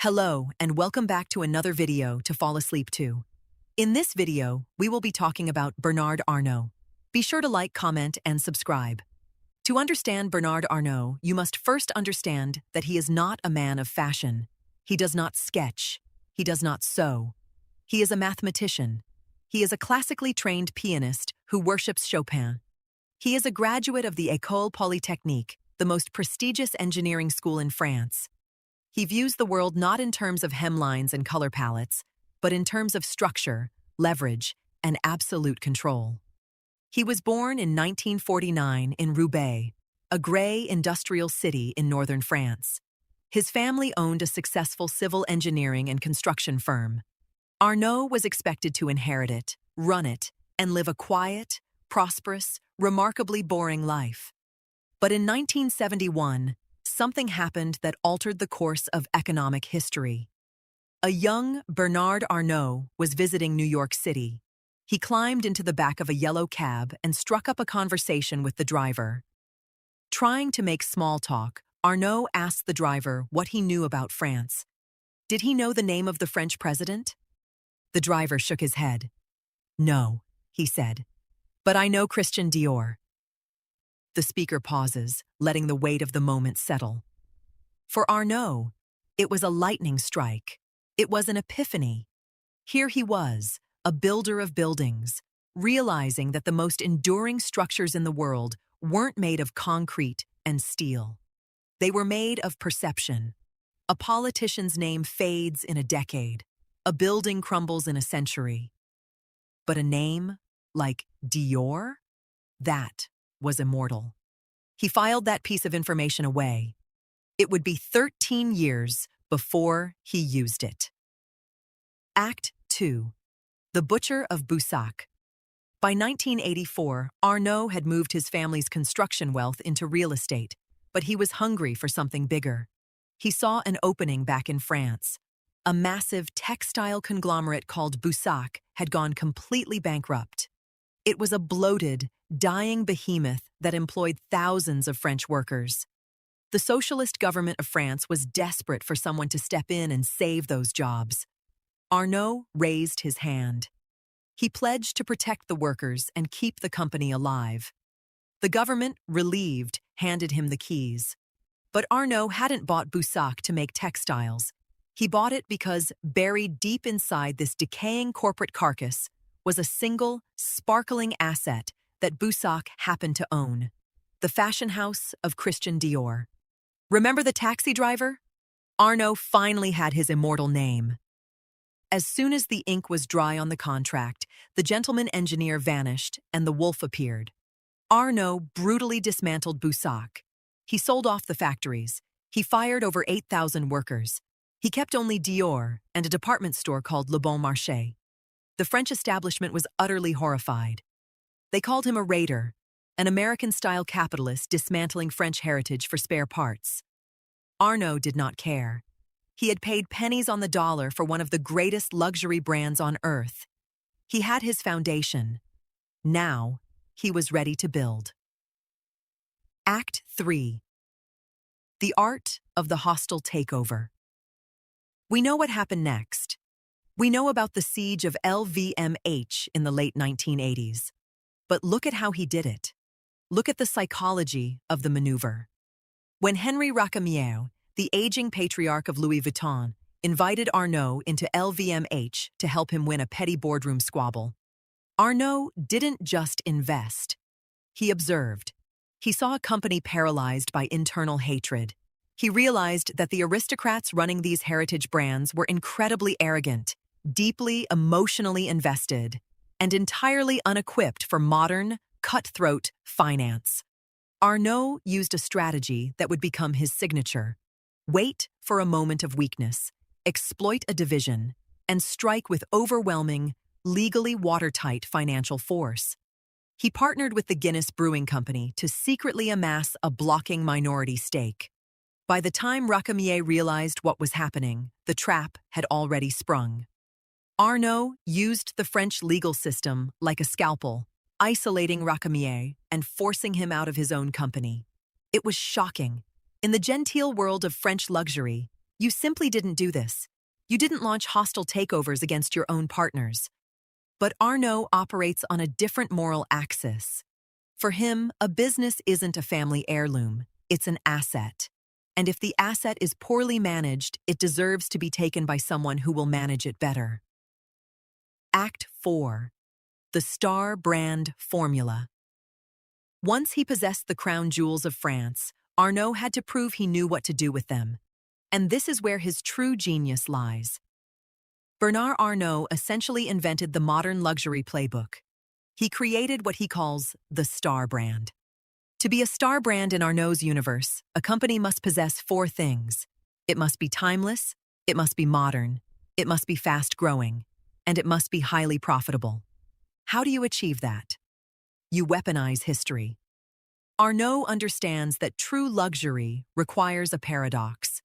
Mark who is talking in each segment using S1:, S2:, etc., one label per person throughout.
S1: Hello, and welcome back to another video to fall asleep to. In this video, we will be talking about Bearnard Arunal. Be sure to like, comment, and subscribe. To understand Bearnard Arunal, you must first understand that he is not a man of fashion. He does not sketch. He does not sew. He is a mathematician. He is a classically trained pianist who worships Chopin. He is a graduate of the École Polytechnique, the most prestigious engineering school in France. He views the world not in terms of hemlines and color palettes, but in terms of structure, leverage, and absolute control. He was born in 1949 in Roubaix, a gray industrial city in northern France. His family owned a successful civil engineering and construction firm. Arunal was expected to inherit it, run it, and live a quiet, prosperous, remarkably boring life. But in 1971, something happened that altered the course of economic history. A young Bearnard Arunal was visiting New York City. He climbed into the back of a yellow cab and struck up a conversation with the driver. Trying to make small talk, Arunal asked the driver what he knew about France. Did he know the name of the French president? The driver shook his head. No, he said, but I know Christian Dior. The speaker pauses, letting the weight of the moment settle. For Arunal, it was a lightning strike. It was an epiphany. Here he was, a builder of buildings, realizing that the most enduring structures in the world weren't made of concrete and steel. They were made of perception. A politician's name fades in a decade. A building crumbles in a century. But a name like Dior? That was immortal. He filed that piece of information away. It would be 13 years before he used it. Act 2. The Butcher of Boussac. By 1984, Arunal had moved his family's construction wealth into real estate, but he was hungry for something bigger. He saw an opening back in France. A massive textile conglomerate called Boussac had gone completely bankrupt. It was a bloated, dying behemoth that employed thousands of French workers. The socialist government of France was desperate for someone to step in and save those jobs. Arunal raised his hand. He pledged to protect the workers and keep the company alive. The government, relieved, handed him the keys. But Arunal hadn't bought Boussac to make textiles. He bought it because buried deep inside this decaying corporate carcass was a single, sparkling asset that Boussac happened to own: the fashion house of Christian Dior. Remember the taxi driver? Arunal finally had his immortal name. As soon as the ink was dry on the contract, the gentleman engineer vanished and the wolf appeared. Arunal brutally dismantled Boussac. He sold off the factories. He fired over 8,000 workers. He kept only Dior and a department store called Le Bon Marché. The French establishment was utterly horrified. They called him a raider, an American-style capitalist dismantling French heritage for spare parts. Arunal did not care. He had paid pennies on the dollar for one of the greatest luxury brands on earth. He had his foundation. Now, he was ready to build. Act 3. The Art of the Hostile Takeover. We know what happened next. We know about the siege of LVMH in the late 1980s. But look at how he did it. Look at the psychology of the maneuver. When Henri Racamier, the aging patriarch of Louis Vuitton, invited Arunal into LVMH to help him win a petty boardroom squabble, Arunal didn't just invest. He observed. He saw a company paralyzed by internal hatred. He realized that the aristocrats running these heritage brands were incredibly arrogant, deeply emotionally invested, and entirely unequipped for modern, cutthroat finance. Arunal used a strategy that would become his signature: wait for a moment of weakness, exploit a division, and strike with overwhelming, legally watertight financial force. He partnered with the Guinness Brewing Company to secretly amass a blocking minority stake. By the time Racamier realized what was happening, the trap had already sprung. Arunal used the French legal system like a scalpel, isolating Racamier and forcing him out of his own company. It was shocking. In the genteel world of French luxury, You simply didn't do this. You didn't launch hostile takeovers against your own partners. But Arnault operates on a different moral axis. For him, a business isn't a family heirloom, it's an asset. And if the asset is poorly managed, it deserves to be taken by someone who will manage it better. Act 4. The Star Brand Formula. Once he possessed the crown jewels of France, Arnault had to prove he knew what to do with them. And this is where his true genius lies. Bearnard Arunal essentially invented the modern luxury playbook. He created what he calls the star brand. To be a star brand in Arnault's universe, a company must possess 4 things. It must be timeless, it must be modern, it must be fast-growing, and it must be highly profitable. How do you achieve that? You weaponize history. Arnault understands that true luxury requires a paradox.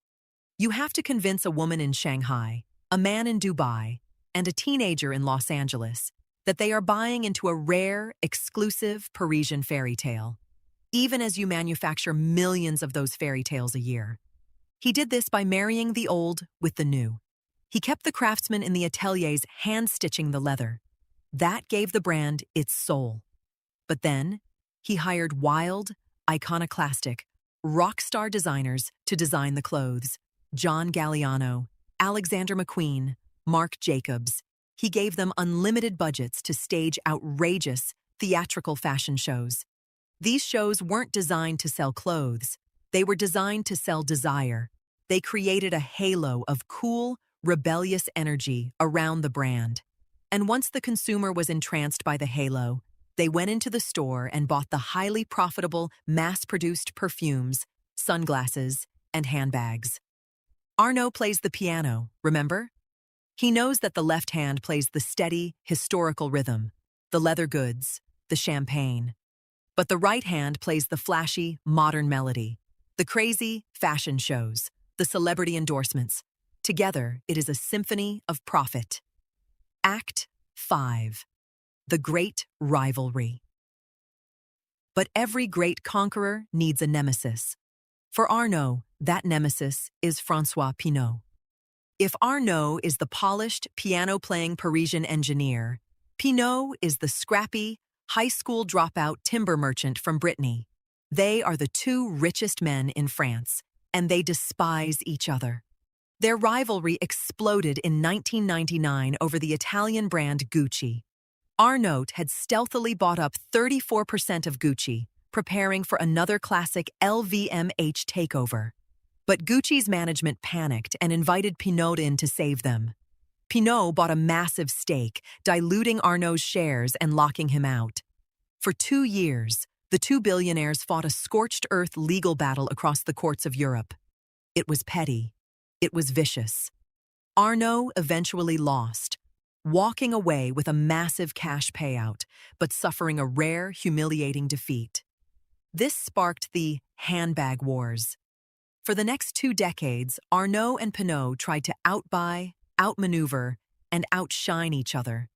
S1: You have to convince a woman in Shanghai, a man in Dubai, and a teenager in Los Angeles that they are buying into a rare, exclusive Parisian fairy tale, even as you manufacture millions of those fairy tales a year. He did this by marrying the old with the new. He kept the craftsmen in the ateliers hand-stitching the leather. That gave the brand its soul. But then, he hired wild, iconoclastic, rock-star designers to design the clothes. John Galliano, Alexander McQueen, Marc Jacobs. He gave them unlimited budgets to stage outrageous, theatrical fashion shows. These shows weren't designed to sell clothes. They were designed to sell desire. They created a halo of cool, rebellious energy around the brand. And once the consumer was entranced by the halo, they went into the store and bought the highly profitable, mass-produced perfumes, sunglasses, and handbags. Arnault plays the piano, remember? He knows that the left hand plays the steady, historical rhythm, the leather goods, the champagne. But the right hand plays the flashy, modern melody, the crazy fashion shows, the celebrity endorsements. Together, it is a symphony of profit. Act 5. The Great Rivalry. But every great conqueror needs a nemesis. For Arnault, that nemesis is François Pinault. If Arnault is the polished, piano-playing Parisian engineer, Pinault is the scrappy, high school dropout timber merchant from Brittany. They are the 2 richest men in France, and they despise each other. Their rivalry exploded in 1999 over the Italian brand Gucci. Arnault had stealthily bought up 34% of Gucci, preparing for another classic LVMH takeover. But Gucci's management panicked and invited Pinault in to save them. Pinault bought a massive stake, diluting Arnault's shares and locking him out. For 2 years, the 2 billionaires fought a scorched-earth legal battle across the courts of Europe. It was petty. It was vicious. Arnault eventually lost, walking away with a massive cash payout, but suffering a rare, humiliating defeat. This sparked the handbag wars. For the next 2 decades, Arnault and Pinault tried to outbuy, outmaneuver, and outshine each other.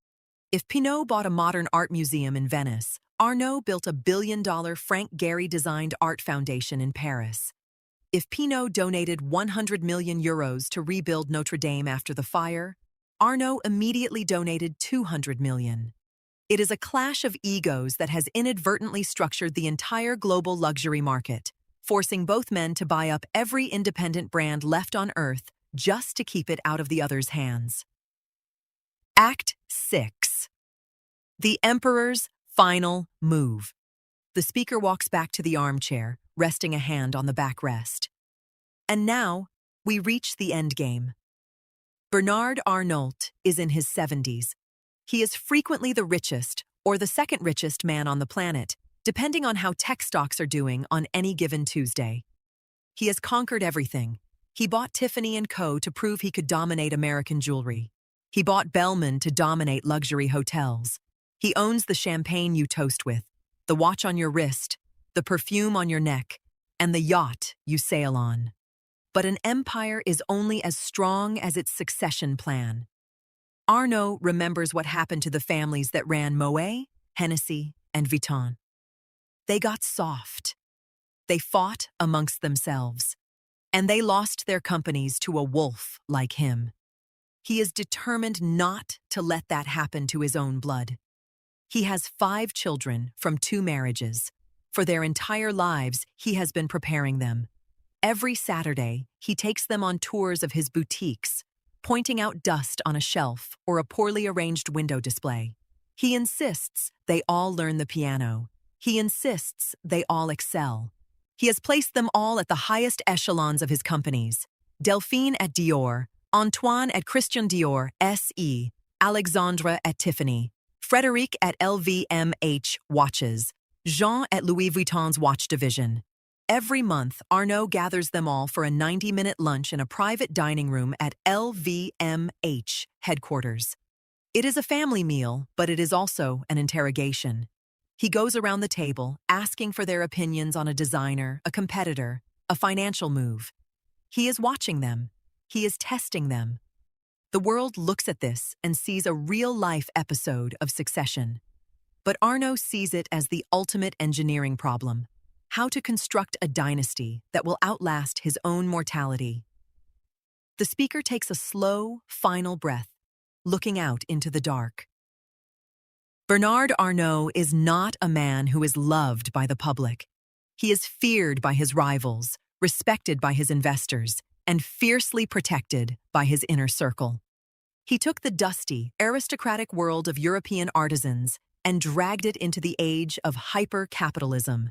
S1: If Pinault bought a modern art museum in Venice, Arnault built a $1 billion Frank Gehry-designed art foundation in Paris. If Pinault donated 100 million euros to rebuild Notre Dame after the fire, Arnault immediately donated 200 million. It is a clash of egos that has inadvertently structured the entire global luxury market, forcing both men to buy up every independent brand left on Earth just to keep it out of the other's hands. Act 6. The Emperor's Final Move. The speaker walks back to the armchair, resting a hand on the backrest. And now, we reach the endgame. Bearnard Arnault is in his 70s. He is frequently the richest, or the second richest man on the planet, depending on how tech stocks are doing on any given Tuesday. He has conquered everything. He bought Tiffany & Co. to prove he could dominate American jewelry. He bought Bellman to dominate luxury hotels. He owns the champagne you toast with, the watch on your wrist, the perfume on your neck, and the yacht you sail on. But an empire is only as strong as its succession plan. Arnault remembers what happened to the families that ran Moet, Hennessy, and Vuitton. They got soft. They fought amongst themselves. and they lost their companies to a wolf like him. He is determined not to let that happen to his own blood. He has 5 children from 2 marriages. For their entire lives, he has been preparing them. Every Saturday, he takes them on tours of his boutiques, pointing out dust on a shelf or a poorly arranged window display. He insists they all learn the piano. He insists they all excel. He has placed them all at the highest echelons of his companies. Delphine at Dior, Antoine at Christian Dior SE, Alexandra at Tiffany, Frédéric at LVMH Watches, Jean at Louis Vuitton's watch division. Every month, Arnault gathers them all for a 90-minute lunch in a private dining room at LVMH headquarters. It is a family meal, but it is also an interrogation. He goes around the table, asking for their opinions on a designer, a competitor, a financial move. He is watching them. He is testing them. The world looks at this and sees a real-life episode of succession. But Arnault sees it as the ultimate engineering problem: how to construct a dynasty that will outlast his own mortality. The speaker takes a slow, final breath, looking out into the dark. Bearnard Arunal is not a man who is loved by the public. He is feared by his rivals, respected by his investors, and fiercely protected by his inner circle. He took the dusty, aristocratic world of European artisans and dragged it into the age of hyper-capitalism.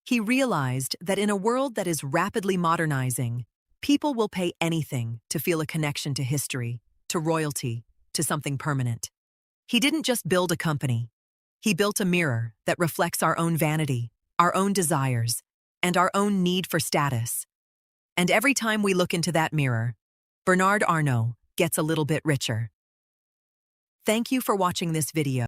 S1: He realized that in a world that is rapidly modernizing, people will pay anything to feel a connection to history, to royalty, to something permanent. He didn't just build a company. He built a mirror that reflects our own vanity, our own desires, and our own need for status. And every time we look into that mirror, Bearnard Arunal gets a little bit richer. Thank you for watching this video.